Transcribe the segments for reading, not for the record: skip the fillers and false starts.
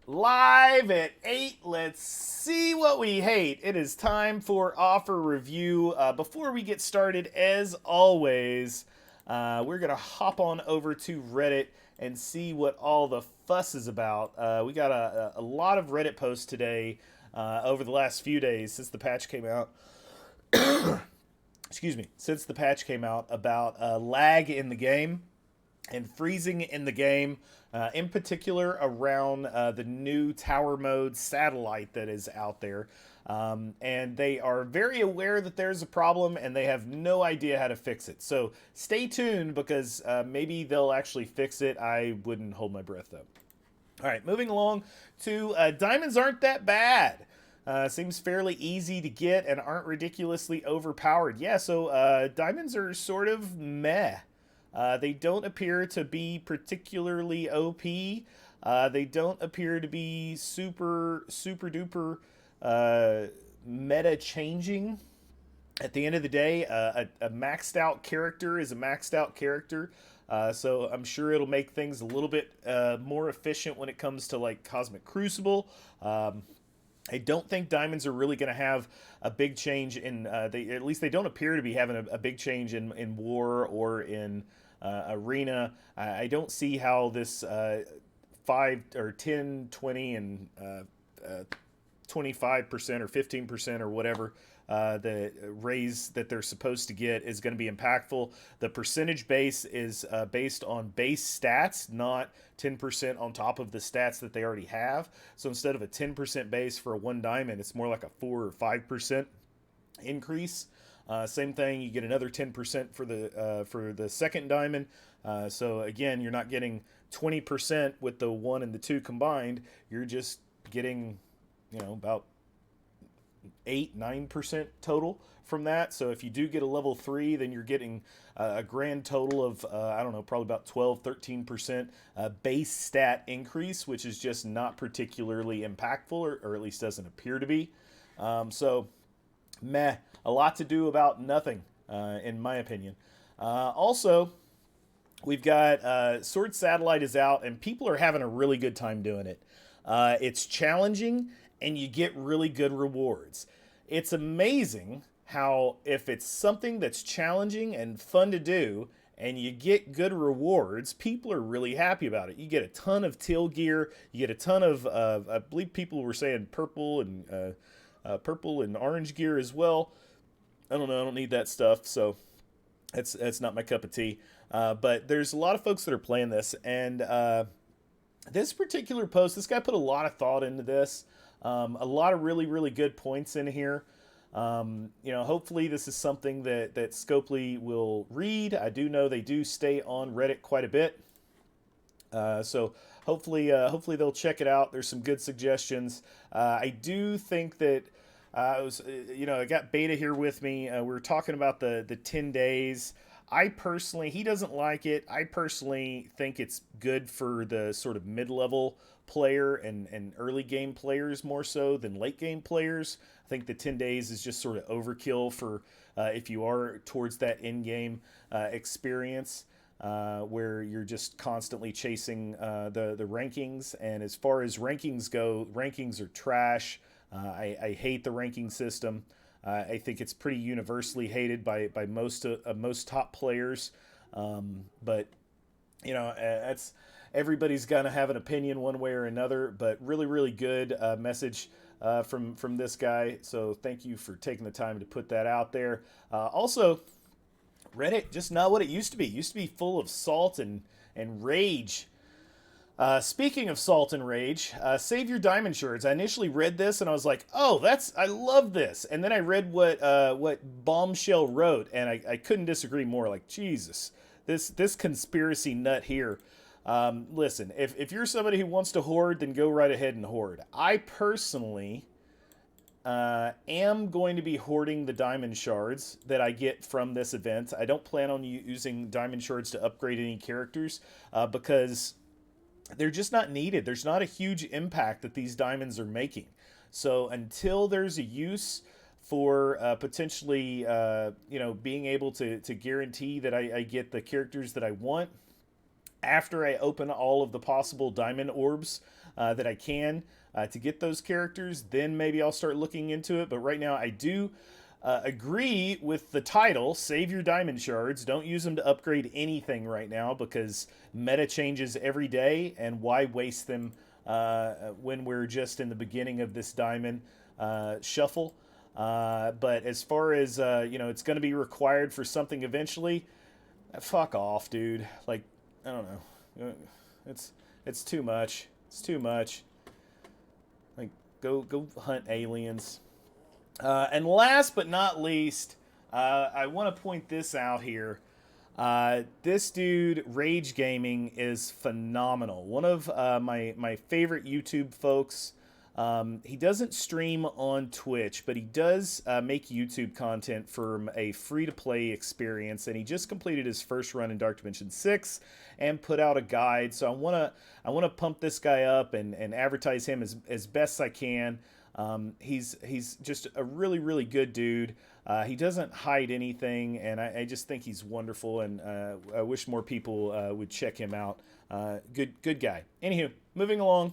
Live at 8. Let's see what we hate. It is time for offer review. Before we get started, as always, we're going to hop on over to Reddit and see what all the fuss is about. We got a lot of Reddit posts today over the last few days since the patch came out. Excuse me. Since the patch came out about lag in the game and freezing in the game, in particular around the new tower mode satellite that is out there. And they are very aware that there's a problem and they have no idea how to fix it. So stay tuned because maybe they'll actually fix it. I wouldn't hold my breath though. All right, moving along to diamonds aren't that bad. Seems fairly easy to get and aren't ridiculously overpowered. Yeah, so diamonds are sort of meh. They don't appear to be particularly OP. They don't appear to be super duper meta changing. At the end of the day, a maxed out character is a maxed out character. So I'm sure it'll make things a little bit more efficient when it comes to like Cosmic Crucible. I don't think diamonds are really going to have a big change in. They at least they don't appear to be having a big change in war or in arena. I don't see how this 5 or 10, 20, and 25% or 15% or whatever the raise that they're supposed to get is going to be impactful. The percentage base is based on base stats, not 10% on top of the stats that they already have. So instead of a 10% base for a one diamond, it's more like a 4 or 5% increase. Same thing, you get another 10% for the second diamond. So again, you're not getting 20% with the 1 and the 2 combined. You're just getting, about 8-9% total from that. So if you do get a level 3, then you're getting a grand total of I don't know, probably about 12-13% base stat increase, which is just not particularly impactful, or at least doesn't appear to be. So meh, a lot to do about nothing, in my opinion. Also, we've got Sword Satellite is out, and people are having a really good time doing it. It's challenging, and you get really good rewards. It's amazing how, if it's something that's challenging and fun to do, and you get good rewards, people are really happy about it. You get a ton of teal gear. You get a ton of, I believe people were saying purple and orange gear as well. I don't know. I don't need that stuff, so that's not my cup of tea. But there's a lot of folks that are playing this, and this particular post, this guy put a lot of thought into this. A lot of really good points in here. Hopefully this is something that Scopely will read. I do know they do stay on Reddit quite a bit. So hopefully they'll check it out. There's some good suggestions. I do think that I got Beta here with me. We were talking about the 10 days. He doesn't like it. I personally think it's good for the sort of mid-level player and early game players more so than late game players. I think the 10 days is just sort of overkill for if you are towards that in-game experience where you're just constantly chasing the rankings. And as far as rankings go, rankings are trash. I hate the ranking system. I think it's pretty universally hated by most top players. But that's everybody's gonna have an opinion one way or another. But really good message from this guy. So thank you for taking the time to put that out there. Also, Reddit just not what it used to be. It used to be full of salt and rage. Speaking of salt and rage, save your diamond shards. I initially read this and I was like, "Oh, I love this." And then I read what Bombshell wrote, and I couldn't disagree more. Like, Jesus, this conspiracy nut here. Listen, if you're somebody who wants to hoard, then go right ahead and hoard. I personally am going to be hoarding the diamond shards that I get from this event. I don't plan on using diamond shards to upgrade any characters because they're just not needed. There's not a huge impact that these diamonds are making. So until there's a use for potentially, being able to guarantee that I get the characters that I want after I open all of the possible diamond orbs that I can to get those characters, then maybe I'll start looking into it. But right now, I do agree with the title, save your diamond shards. Don't use them to upgrade anything right now because meta changes every day, and why waste them when we're just in the beginning of this diamond shuffle. But as far as, it's going to be required for something eventually, fuck off, dude. Like, I don't know. It's too much. It's too much. Like, go hunt aliens. And last but not least, I want to point this out here. This dude, Rage Gaming, is phenomenal. One of my favorite YouTube folks. He doesn't stream on Twitch, but he does make YouTube content from a free-to-play experience, and he just completed his first run in Dark Dimension 6 and put out a guide. So I wanna pump this guy up and advertise him as best I can. He's just a really, really good dude. He doesn't hide anything, and I just think he's wonderful, and I wish more people would check him out. Good guy. Anywho, moving along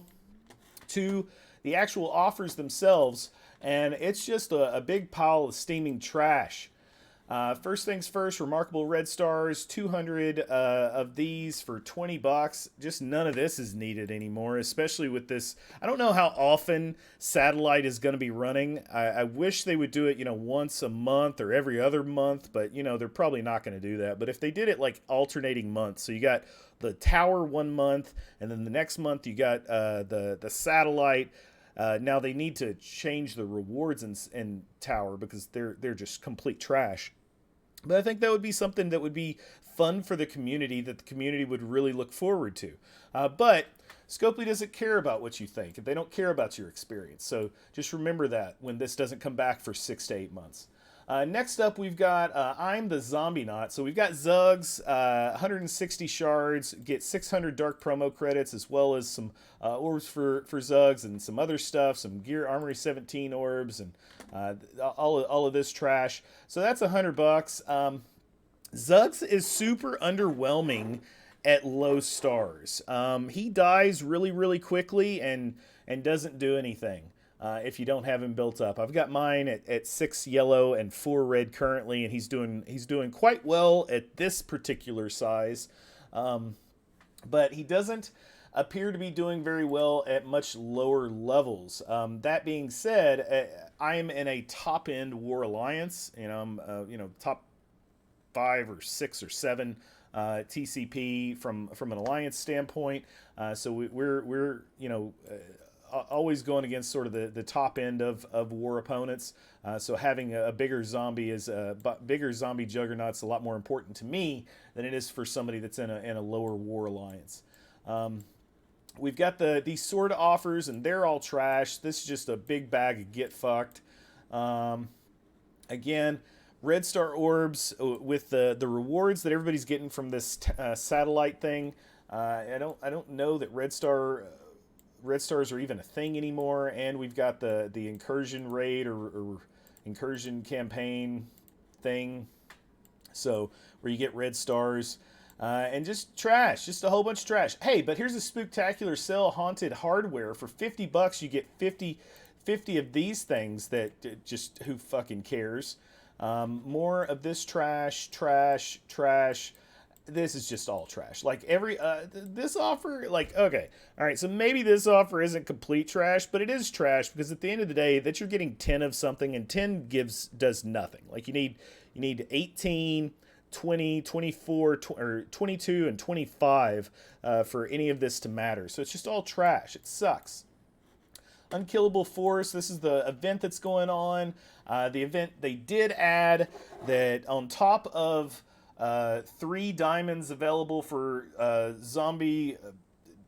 to the actual offers themselves, and it's just a big pile of steaming trash. First things first, Remarkable Red Stars, 200 of these for $20. Just none of this is needed anymore, especially with this. I don't know how often Satellite is going to be running. I wish they would do it, once a month or every other month, but, they're probably not going to do that. But if they did it like alternating months, so you got the Tower 1 month, and then the next month you got the Satellite. Now they need to change the rewards in Tower because they're just complete trash. But I think that would be something that would be fun for the community, that the community would really look forward to. But Scopely doesn't care about what you think. They don't care about your experience. So just remember that when this doesn't come back for 6 to 8 months. Next up, we've got I'm the Zombie Knot. So we've got Zugs, 160 shards, get 600 dark promo credits, as well as some orbs for Zugs and some other stuff, some Gear Armory 17 orbs, and all of this trash. So that's $100. Zugs is super underwhelming at low stars. He dies really, really quickly and doesn't do anything. If you don't have him built up. I've got mine at 6 yellow and 4 red currently, and he's doing quite well at this particular size. But he doesn't appear to be doing very well at much lower levels. That being said, I am in a top-end War Alliance. I'm top 5 or 6 or 7 TCP from an alliance standpoint. So we're always going against sort of the top end of war opponents. So having a bigger zombie juggernaut's a lot more important to me than it is for somebody that's in a lower war alliance. We've got these sword offers, and they're all trash. This is just a big bag of get fucked. Again, Red Star orbs with the rewards that everybody's getting from this satellite thing. I don't know that Red Stars are even a thing anymore, and we've got the incursion raid or incursion campaign thing, so where you get red stars, and just trash, just a whole bunch of trash. Hey, but here's a Spooktacular Sale Haunted Hardware for $50. You get 50 of these things that just, who fucking cares? More of this trash. This is just all trash. Like this offer, like, okay, all right, so maybe this offer isn't complete trash, but it is trash because at the end of the day, that you're getting 10 of something, and 10 does nothing. Like you need 18, 20, 24, or 22, and 25 for any of this to matter. So it's just all trash. It sucks. Unkillable Force. This is the event that's going on. The event, they did add that on top of 3 diamonds available for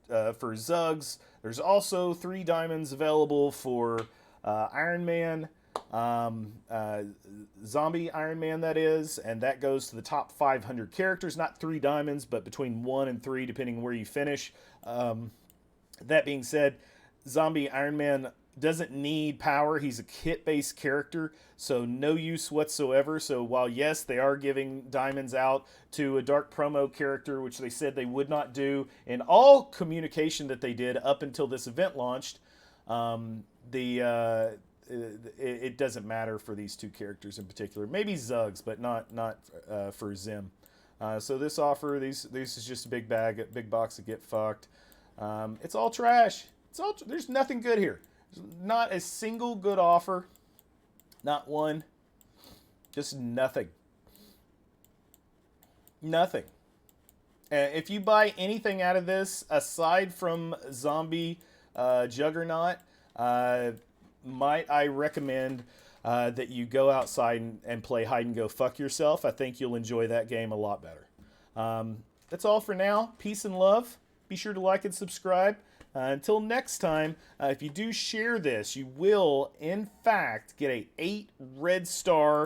for Zugs. There's also 3 diamonds available for Iron Man, Zombie Iron Man, that is, and that goes to the top 500 characters. Not 3 diamonds, but between 1 and 3, depending on where you finish. That being said, Zombie Iron Man doesn't need power. He's a kit-based character, so no use whatsoever. So while, yes, they are giving diamonds out to a Dark Promo character, which they said they would not do in all communication that they did up until this event launched, it doesn't matter for these two characters in particular. Maybe Zuggs, but not for Zim. So this offer, this is just a big box of get fucked. It's all trash. There's nothing good here. There's not a single good offer. Not one. Just nothing. Nothing. If you buy anything out of this aside from Zombie Juggernaut, might I recommend that you go outside and play hide and go fuck yourself. I think you'll enjoy that game a lot better. That's all for now. Peace and love. Be sure to like and subscribe. Until next time, if you do share this, you will, in fact, get a 8 red star